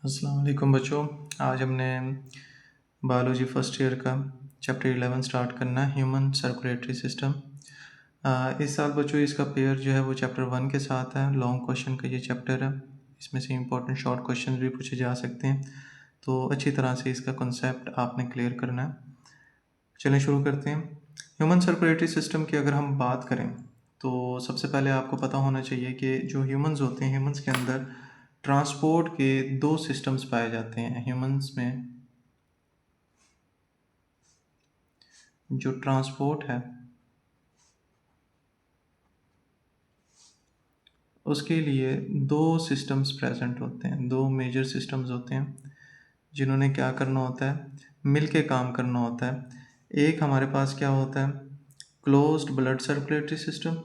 अस्सलाम वालेकुम बच्चों। आज हमने बायोलॉजी फर्स्ट ईयर का चैप्टर 11 स्टार्ट करना है, ह्यूमन सर्कुलेटरी सिस्टम। इस साल बच्चों इसका पेयर जो है वो चैप्टर 1 के साथ है। लॉन्ग क्वेश्चन का ये चैप्टर है। इसमें से इंपॉर्टेंट शॉर्ट क्वेश्चन भी पूछे जा सकते हैं, तो अच्छी तरह से इसका कॉन्सेप्ट आपने क्लियर करना है। चलें शुरू करते हैं। ह्यूमन सर्कुलेटरी सिस्टम की अगर हम बात करें तो सबसे पहले आपको पता होना चाहिए कि जो ह्यूमंस होते हैं, ह्यूमंस के अंदर ट्रांसपोर्ट के दो सिस्टम्स पाए जाते हैं। ह्यूमंस में जो ट्रांसपोर्ट है उसके लिए दो सिस्टम्स प्रेजेंट होते हैं, दो मेजर सिस्टम्स होते हैं जिन्होंने क्या करना होता है, मिल के काम करना होता है। एक हमारे पास क्या होता है, closed blood circulatory system,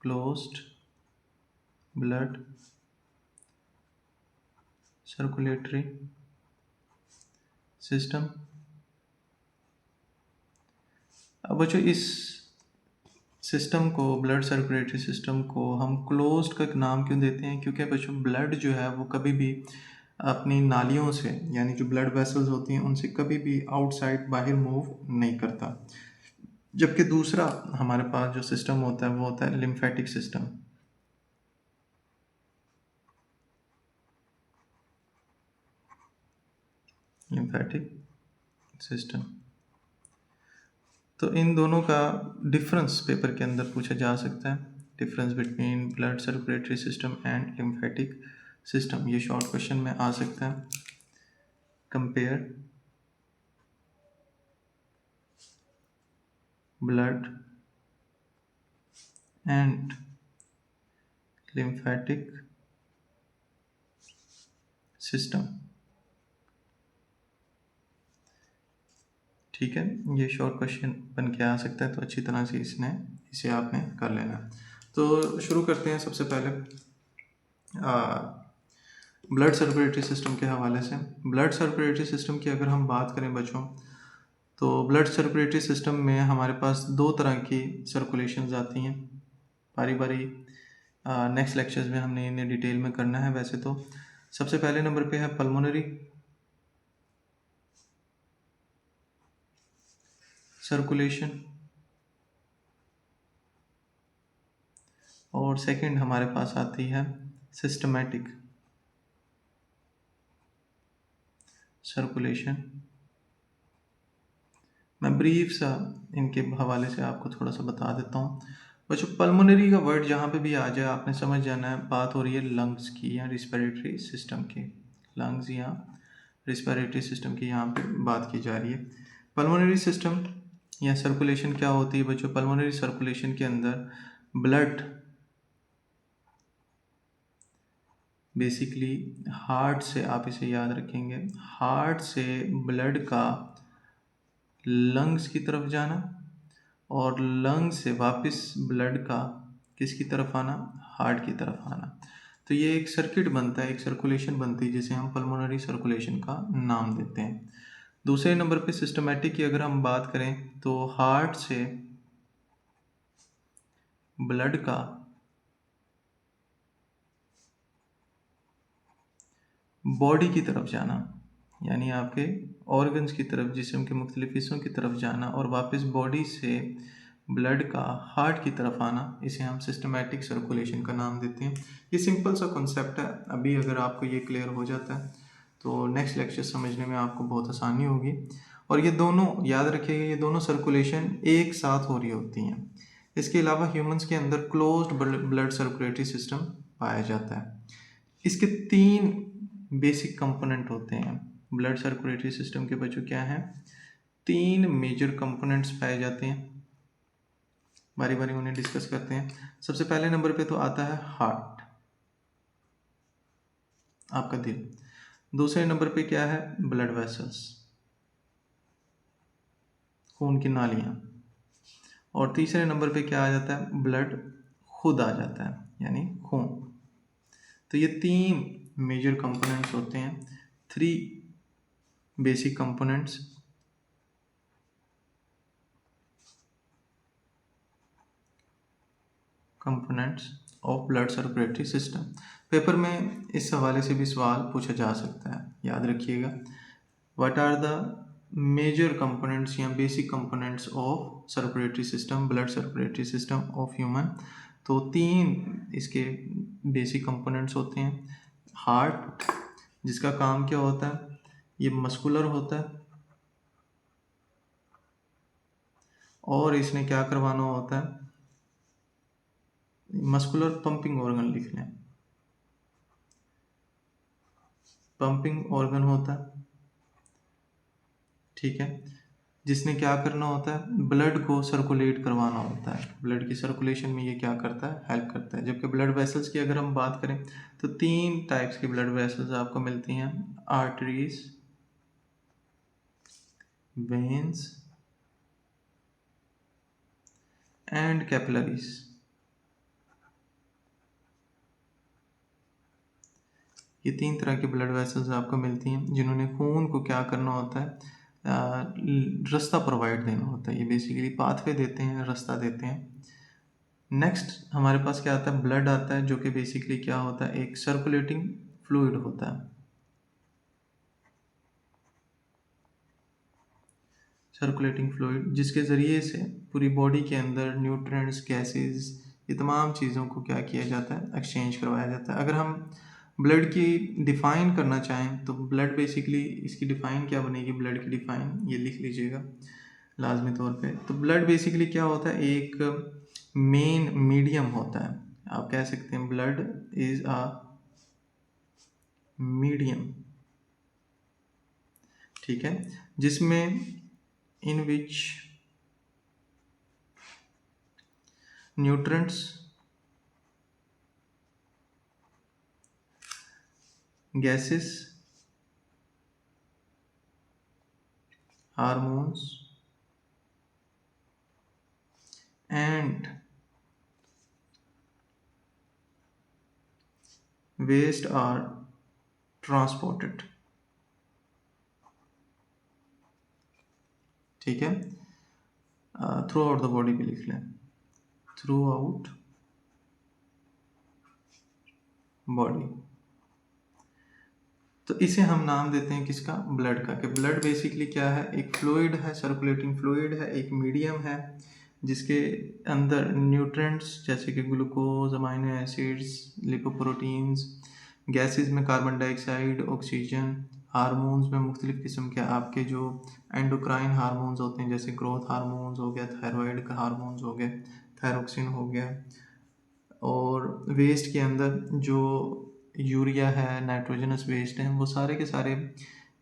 closed blood circulatory system. अब बच्चों इस सिस्टम को, ब्लड सर्कुलेटरी सिस्टम को हम क्लोज्ड का नाम क्यों देते हैं? क्योंकि बच्चों ब्लड जो है वो कभी भी अपनी नालियों से, यानी जो ब्लड वेसल्स होती हैं उनसे कभी भी आउटसाइड बाहर मूव नहीं करता। जबकि दूसरा हमारे पास जो सिस्टम होता है वो होता है लिम्फेटिक सिस्टम। Lymphatic system. तो इन दोनों का डिफरेंस पेपर के अंदर पूछा जा सकता है। Difference between blood circulatory system and lymphatic system, ये शॉर्ट क्वेश्चन में आ सकता है। Compare blood and lymphatic system. ठीक है, ये शॉर्ट क्वेश्चन बन के आ सकता है, तो अच्छी तरह से इसे आपने कर लेना। तो शुरू करते हैं सबसे पहले ब्लड सर्कुलेटरी सिस्टम के हवाले से। ब्लड सर्कुलेटरी सिस्टम की अगर हम बात करें बच्चों, तो ब्लड सर्कुलेटरी सिस्टम में हमारे पास दो तरह की सर्कुलेशंस आती हैं। बारी बारी नेक्स्ट लेक्चर्स में हमने इन्हें डिटेल में करना है। वैसे तो सबसे पहले नंबर पे है पल्मोनरी सर्कुलेशन, और सेकंड हमारे पास आती है सिस्टमैटिक सर्कुलेशन। मैं ब्रीफ सा इनके हवाले से आपको थोड़ा सा बता देता हूँ। बच्चों पल्मोनरी का वर्ड जहाँ पे भी आ जाए आपने समझ जाना है, बात हो रही है लंग्स की या रिस्पिरेटरी सिस्टम की। लंग्स या रिस्पिरेटरी सिस्टम की यहाँ पे बात की जा रही है। पल्मोनरी सिस्टम या सर्कुलेशन क्या होती है बच्चों? पल्मोनरी सर्कुलेशन के अंदर ब्लड बेसिकली हार्ट से, आप इसे याद रखेंगे, हार्ट से ब्लड का लंग्स की तरफ जाना और लंग्स से वापस ब्लड का किसकी तरफ आना? हार्ट की तरफ आना। तो ये एक सर्किट बनता है, एक सर्कुलेशन बनती है जिसे हम पल्मोनरी सर्कुलेशन का नाम देते हैं। दूसरे नंबर पे सिस्टमैटिक की अगर हम बात करें तो हार्ट से ब्लड का बॉडी की तरफ जाना, यानी आपके ऑर्गन्स की तरफ, जिस्म के मुख्तलिफ हिस्सों की तरफ जाना और वापस बॉडी से ब्लड का हार्ट की तरफ आना, इसे हम सिस्टमैटिक सर्कुलेशन का नाम देते हैं। ये सिंपल सा कॉन्सेप्ट है। अभी अगर आपको ये क्लियर हो जाता है तो नेक्स्ट लेक्चर समझने में आपको बहुत आसानी होगी। और ये दोनों याद रखिएगा, ये दोनों सर्कुलेशन एक साथ हो रही होती हैं। इसके अलावा ह्यूमंस के अंदर क्लोज्ड ब्लड सर्कुलेटरी सिस्टम पाया जाता है। इसके तीन बेसिक कंपोनेंट होते हैं। ब्लड सर्कुलेटरी सिस्टम के बच्चों क्या हैं? तीन मेजर कंपोनेंट्स पाए जाते हैं। बारी बारी उन्हें डिस्कस करते हैं। सबसे पहले नंबर पे तो आता है हार्ट, आपका दिल। दूसरे नंबर पे क्या है? ब्लड वेसल्स, खून की नालियाँ। और तीसरे नंबर पे क्या आ जाता है? ब्लड खुद आ जाता है, यानी खून। तो ये तीन मेजर कंपोनेंट्स होते हैं, three basic components. Components of blood circulatory system. Paper में इस हवाले से भी सवाल पूछा जा सकता है, याद रखिएगा। What are the major components या basic components of circulatory system, blood circulatory system of human. तो 3 इसके बेसिक कंपोनेंट्स होते हैं। हार्ट, जिसका काम क्या होता है, ये मस्कुलर होता है और इसने क्या करवाना होता है, मस्कुलर पंपिंग ऑर्गन लिख लें, पंपिंग ऑर्गन होता है, ठीक है। जिसने क्या करना होता है, ब्लड को सर्कुलेट करवाना होता है, ब्लड की सर्कुलेशन में ये क्या करता है, हेल्प करता है। जबकि ब्लड वेसल्स की अगर हम बात करें तो 3 टाइप्स की ब्लड वेसल्स आपको मिलती हैं, आर्टरीज, वेन्स एंड कैपिलरीज। ये 3 तरह की ब्लड वेसल्स आपको मिलती हैं, जिन्होंने खून को क्या करना होता है, रास्ता प्रोवाइड देना होता है। ये बेसिकली पाथवे देते हैं, रास्ता देते हैं। नेक्स्ट हमारे पास क्या आता है, ब्लड आता है, जो कि बेसिकली क्या होता है, एक सर्कुलेटिंग फ्लूइड होता है। सर्कुलेटिंग फ्लूइड जिसके ज़रिए से पूरी बॉडी के अंदर न्यूट्रिएंट्स, गैसेस, ये तमाम चीज़ों को क्या किया जाता है, एक्सचेंज करवाया जाता है। अगर हम ब्लड की डिफ़ाइन करना चाहें तो ब्लड बेसिकली इसकी डिफ़ाइन क्या बनेगी, ब्लड की डिफ़ाइन ये लिख लीजिएगा लाजमी तौर पे। तो ब्लड बेसिकली क्या होता है, एक मेन मीडियम होता है। आप कह सकते हैं ब्लड इज़ अ मीडियम, ठीक है, जिसमें in which nutrients, gases, hormones and waste are transported, ठीक है। थ्रू आउट द बॉडी भी लिख लें, थ्रू आउट बॉडी। तो इसे हम नाम देते हैं किसका, ब्लड का। कि ब्लड बेसिकली क्या है, एक फ्लूइड है, सर्कुलेटिंग फ्लूइड है, एक मीडियम है, जिसके अंदर न्यूट्रिएंट्स जैसे कि glucose, amino acids, lipoproteins, gases में कार्बन डाइऑक्साइड, ऑक्सीजन, हार्मोन्स में मुख्तलिफ़ किस्म के आपके जो एंडोक्राइन हार्मोन्स होते हैं, जैसे ग्रोथ हार्मोन्स हो गया, थायराइड का हार्मोन्स हो गए, थायरोक्सिन हो गया। और वेस्ट के अंदर जो यूरिया है, नाइट्रोजनस वेस्ट हैं, वो सारे के सारे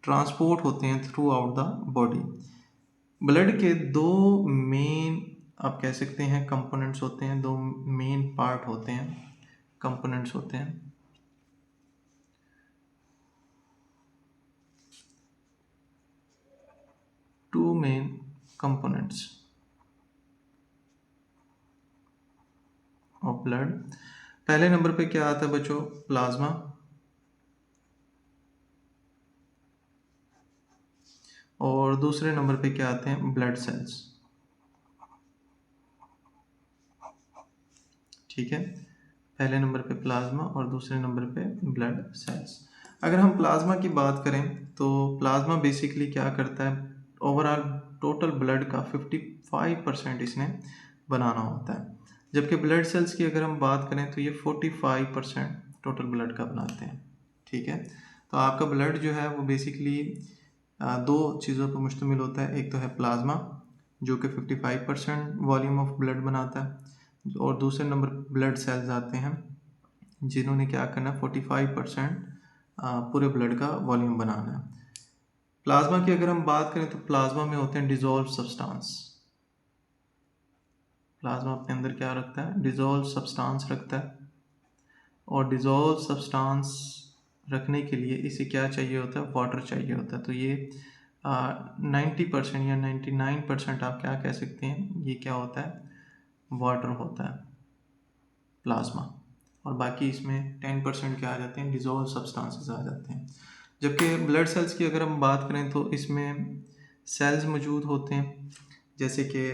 ट्रांसपोर्ट होते हैं through out the body. Blood के 2 मेन आप कह सकते हैं कंपोनेंट्स होते हैं, 2 मेन पार्ट होते हैं, कंपोनेंट्स होते हैं। Two main components of blood. पहले नंबर पे क्या आता है बच्चों, प्लाज्मा। और दूसरे नंबर पे क्या आते हैं, ब्लड सेल्स, ठीक है। पहले नंबर पे प्लाज्मा और दूसरे नंबर पे ब्लड सेल्स। अगर हम प्लाज्मा की बात करें तो प्लाज्मा बेसिकली क्या करता है, ओवरऑल टोटल ब्लड का 55% इसने बनाना होता है। जबकि ब्लड सेल्स की अगर हम बात करें तो ये 45% टोटल ब्लड का बनाते हैं, ठीक है। तो आपका ब्लड जो है वो बेसिकली 2 चीज़ों पर मुश्तमिल होता है। एक तो है प्लाज्मा जो कि 55% वॉल्यूम ऑफ ब्लड बनाता है, और दूसरे नंबर ब्लड सेल्स आते हैं जिन्होंने क्या करना है, 45% पूरे ब्लड का वॉल्यूम बनाना है। प्लाज्मा की अगर हम बात करें तो प्लाज्मा में होते हैं डिजॉल्व सब्सटेंस। प्लाज्मा अपने अंदर क्या रखता है, डिजॉल्व सब्सटेंस रखता है। और डिजॉल्व सब्सटेंस रखने के लिए इसे क्या चाहिए होता है, वाटर चाहिए होता है। तो ये 90% या 99% आप क्या कह सकते हैं, ये क्या होता है, वाटर होता है प्लाज्मा। और बाकी इसमें 10% क्या आ जाते हैं, डिजॉल्व सब्सटेंसेस आ जाते हैं। जबकि ब्लड सेल्स की अगर हम बात करें तो इसमें सेल्स मौजूद होते हैं, जैसे कि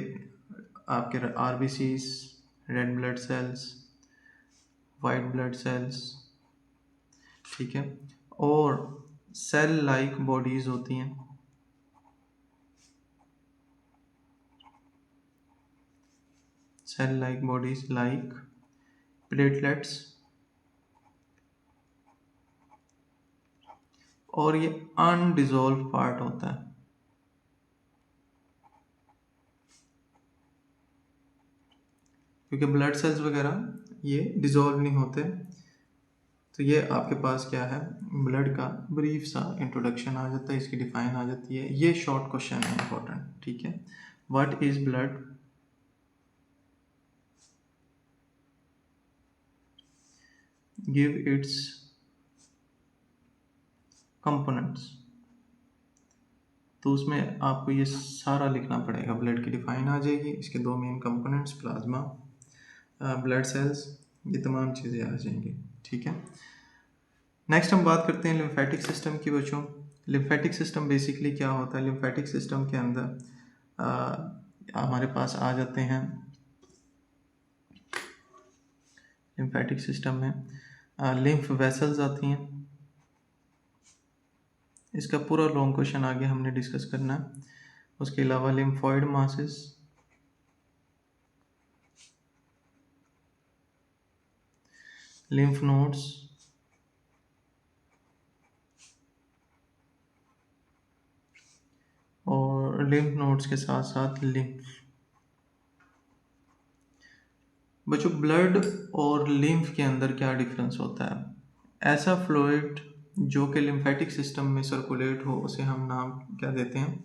आपके RBCs, red blood cells, white blood cells, ठीक है। और सेल लाइक बॉडीज होती हैं, cell like bodies like platelets, और ये अनडिजॉल्व पार्ट होता है, क्योंकि ब्लड सेल्स वगैरह ये डिजॉल्व नहीं होते। तो ये आपके पास क्या है, ब्लड का ब्रीफ सा इंट्रोडक्शन आ जाता है, इसकी डिफाइन आ जाती है। ये शॉर्ट क्वेश्चन है इंपॉर्टेंट, ठीक है। What is blood, give its components. तो उसमें आपको ये सारा लिखना पड़ेगा, ब्लड की डिफाइन आ जाएगी, इसके दो main components plasma, blood cells, ये तमाम चीज़ें आ जाएंगी, ठीक है। नेक्स्ट हम बात करते हैं लिम्फेटिक सिस्टम की बच्चों। लिम्फेटिक सिस्टम बेसिकली क्या होता है, लिम्फेटिक सिस्टम के अंदर हमारे पास आ जाते हैं, लिम्फेटिक सिस्टम में लिम्फ वेसल्स आती हैं। इसका पूरा लॉन्ग क्वेश्चन आगे हमने डिस्कस करना है। उसके अलावा लिम्फॉइड मासेस, लिम्फ नोड्स, और लिम्फ नोड्स के साथ साथ लिम्फ। बच्चों ब्लड और लिम्फ के अंदर क्या डिफरेंस होता है, ऐसा फ्लूइड जो कि लिम्फेटिक सिस्टम में सर्कुलेट हो उसे हम नाम क्या देते हैं,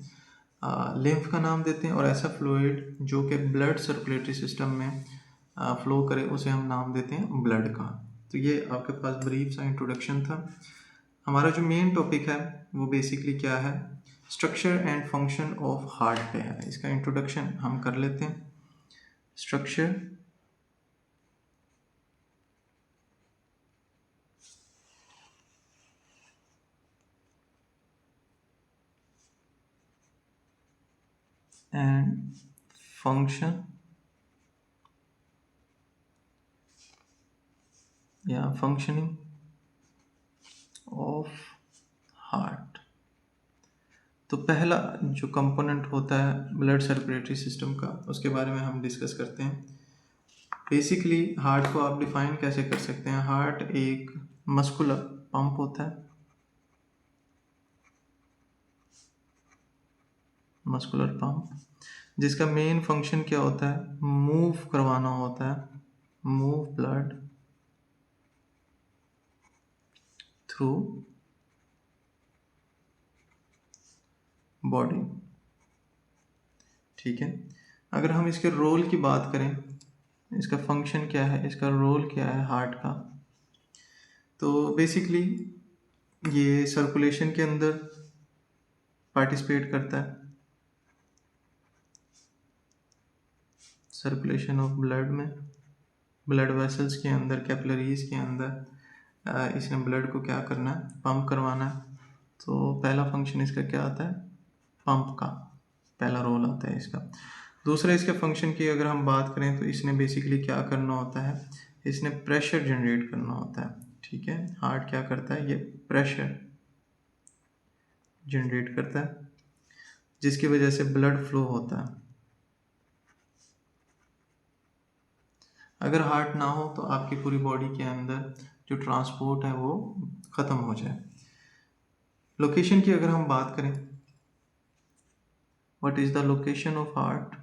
लिम्फ का नाम देते हैं। और ऐसा फ्लूइड जो कि ब्लड सर्कुलेटरी सिस्टम में फ्लो करे उसे हम नाम देते हैं ब्लड का। तो ये आपके पास ब्रीफ सा इंट्रोडक्शन था। हमारा जो मेन टॉपिक है वो बेसिकली क्या है, structure and function of heart पे है। इसका इंट्रोडक्शन हम कर लेते हैं। स्ट्रक्चर एंड फंक्शन या फंक्शनिंग ऑफ हार्ट। तो पहला जो कंपोनेंट होता है ब्लड सर्कुलेटरी सिस्टम का, उसके बारे में हम डिस्कस करते हैं। बेसिकली हार्ट को आप डिफाइन कैसे कर सकते हैं, हार्ट एक मस्कुलर पंप होता है, मस्कुलर पंप, जिसका मेन फंक्शन क्या होता है, मूव करवाना होता है, मूव ब्लड थ्रू बॉडी, ठीक है। अगर हम इसके रोल की बात करें, इसका फंक्शन क्या है, इसका रोल क्या है हार्ट का, तो बेसिकली ये सर्कुलेशन के अंदर पार्टिसिपेट करता है, सर्कुलेशन ऑफ ब्लड में, ब्लड वेसल्स के अंदर, कैपिलरीज के अंदर इसने ब्लड को क्या करना है, पंप करवाना है। तो पहला फंक्शन इसका क्या आता है, पंप का पहला रोल आता है इसका। दूसरा इसके फंक्शन की अगर हम बात करें तो इसने बेसिकली क्या करना होता है, इसने प्रेशर जनरेट करना होता है, ठीक है। हार्ट क्या करता है, ये प्रेशर जनरेट करता है, जिसकी वजह से ब्लड फ्लो होता है। अगर हार्ट ना हो तो आपकी पूरी बॉडी के अंदर जो ट्रांसपोर्ट है वो ख़त्म हो जाए। लोकेशन की अगर हम बात करें, what is the location of heart,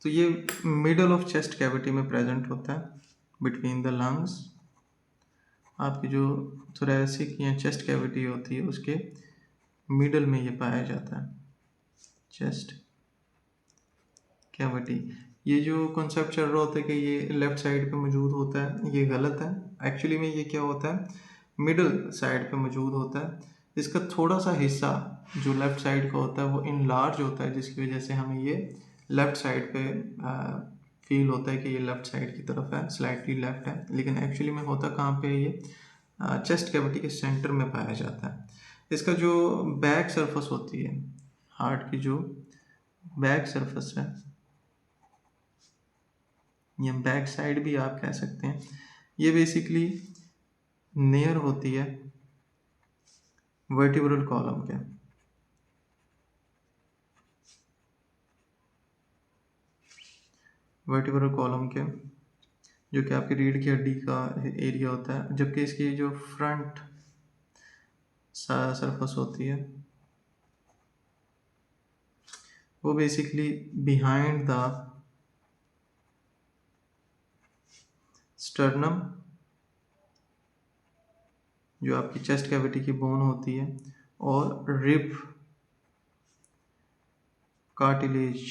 तो ये मिडल ऑफ चेस्ट कैविटी में प्रेजेंट होता है, बिटवीन द लंग्स। आपकी जो थोरेसिक या चेस्ट कैविटी होती है उसके मिडल में ये पाया जाता है, चेस्ट कैविटी। ये जो कॉन्सेप्ट चल रहा होता है कि ये लेफ्ट साइड पे मौजूद होता है, ये गलत है। एक्चुअली में ये क्या होता है, मिडल साइड पे मौजूद होता है। इसका थोड़ा सा हिस्सा जो लेफ्ट साइड का होता है वो इनलार्ज होता है, जिसकी वजह से हमें ये लेफ्ट साइड पे फील होता है कि ये लेफ्ट साइड की तरफ है, स्लाइटली लेफ्ट है, लेकिन एक्चुअली में होता कहाँ पे है, ये चेस्ट कैविटी के सेंटर में पाया जाता है। इसका जो बैक सरफेस होती है, हार्ट की जो बैक सरफेस है, या बैक साइड भी आप कह सकते हैं। ये बेसिकली नियर होती है वर्टिब्रल कॉलम के। वर्टिब्रल कॉलम के जो कि आपकी रीढ़ की हड्डी का एरिया होता है, जबकि इसकी जो फ्रंट सरफेस होती है वो बेसिकली बिहाइंड द स्टर्नम, जो आपकी चेस्ट कैविटी की बोन होती है, और रिब कार्टिलेज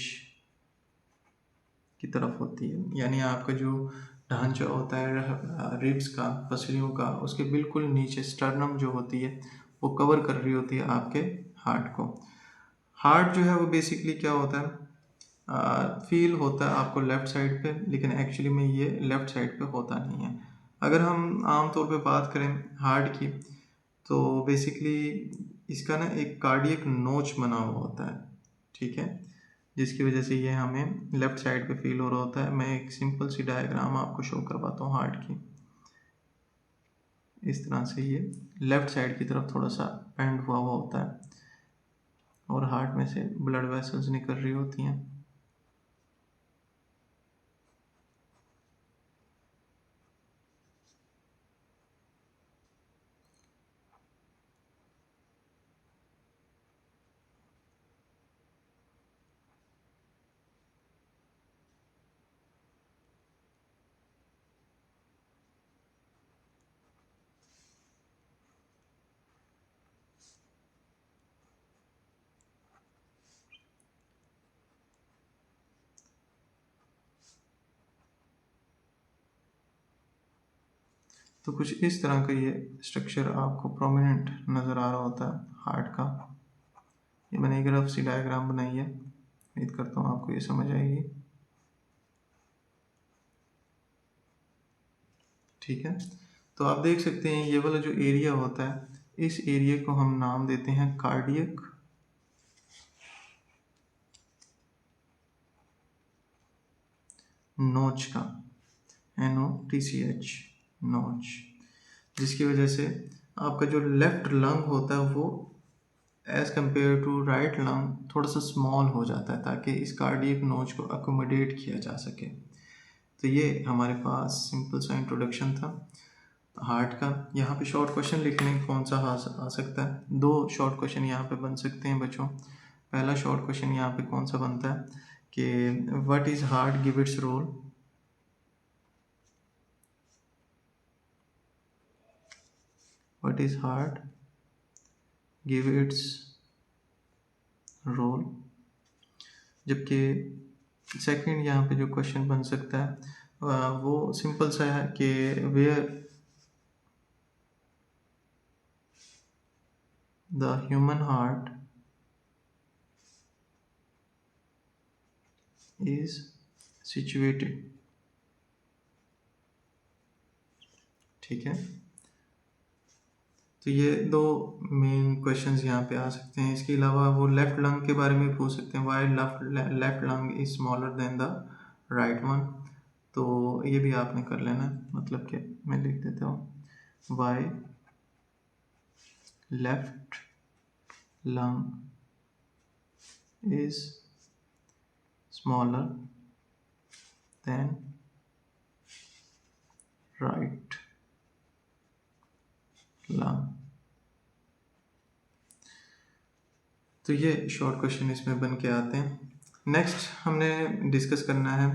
की तरफ होती है। यानी आपका जो ढांचा होता है रिब्स का, पसलियों का, उसके बिल्कुल नीचे स्टर्नम जो होती है वो कवर कर रही होती है आपके हार्ट को। हार्ट जो है वो बेसिकली क्या होता है, फील होता है आपको लेफ़्ट साइड पे, लेकिन एक्चुअली में ये लेफ़्ट साइड पे होता नहीं है। अगर हम आम तौर पे बात करें हार्ट की, तो बेसिकली इसका ना एक कार्डियक नोच बना हुआ होता है, ठीक है, जिसकी वजह से ये हमें लेफ़्ट साइड पे फील हो रहा होता है। मैं एक सिंपल सी डायग्राम आपको शो करवाता हूँ हार्ट की। इस तरह से ये लेफ़्ट साइड की तरफ थोड़ा सा बेंड हुआ हुआ होता है और हार्ट में से ब्लड वेसल्स निकल रही होती हैं। तो कुछ इस तरह का ये स्ट्रक्चर आपको प्रोमिनेंट नज़र आ रहा होता है हार्ट का। ये मैंने एक रफ सी डायग्राम बनाई है, उम्मीद करता हूँ आपको ये समझ आएगी। ठीक है, तो आप देख सकते हैं ये वाला जो एरिया होता है, इस एरिया को हम नाम देते हैं कार्डियक नोच का, NOTCH, नोच, जिसकी वजह से आपका जो लेफ्ट लंग होता है वो as compare to right lung थोड़ा सा स्मॉल हो जाता है, ताकि इस कार्डियक नोच को अकोमोडेट किया जा सके। तो ये हमारे पास सिंपल सा इंट्रोडक्शन था हार्ट का। यहाँ पे शॉर्ट क्वेश्चन लिखने कौन सा आ सकता है, दो शॉर्ट क्वेश्चन यहाँ पे बन सकते हैं बच्चों। पहला शॉर्ट क्वेश्चन यहाँ पे कौन सा बनता है कि what is heart give its role. What is heart give its role. जबकि सेकंड यहाँ पे जो क्वेश्चन बन सकता है वो सिंपल सा है कि where the human heart is situated. ठीक है, तो ये दो मेन क्वेश्चंस यहाँ पे आ सकते हैं। इसके अलावा वो लेफ्ट लंग के बारे में पूछ सकते हैं, why left lung is smaller than the right one. तो ये भी आपने कर लेना है, मतलब कि मैं लिख देता हूँ why left lung is smaller than right lung. तो ये शॉर्ट क्वेश्चन इसमें बन के आते हैं। नेक्स्ट हमने डिस्कस करना है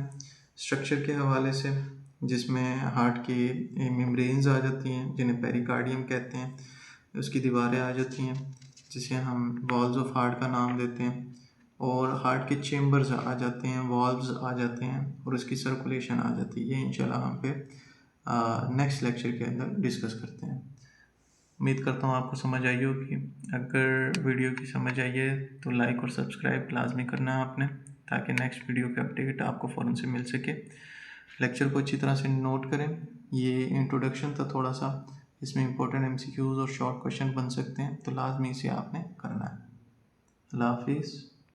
स्ट्रक्चर के हवाले से, जिसमें हार्ट की मेम्ब्रेन्स आ जाती हैं जिन्हें पेरिकार्डियम कहते हैं, उसकी दीवारें आ जाती हैं जिसे हम वॉल्स ऑफ हार्ट का नाम देते हैं, और हार्ट के चेम्बर्स आ जाते हैं, वॉल्व्स आ जाते हैं, और उसकी सर्कुलेशन आ जाती है। ये इंशाल्लाह हम पे नेक्स्ट लेक्चर के अंदर डिस्कस करते हैं। उम्मीद करता हूँ आपको समझ आई होगी। अगर वीडियो की समझ आई है तो लाइक और सब्सक्राइब लाजमी करना है आपने, ताकि नेक्स्ट वीडियो के अपडेट आपको फ़ौरन से मिल सके। लेक्चर को अच्छी तरह से नोट करें। ये इंट्रोडक्शन था थोड़ा सा, इसमें इंपॉर्टेंट MCQs और शॉर्ट क्वेश्चन बन सकते हैं, तो लाजमी इसे आपने करना है। अल्लाह हाफिज़।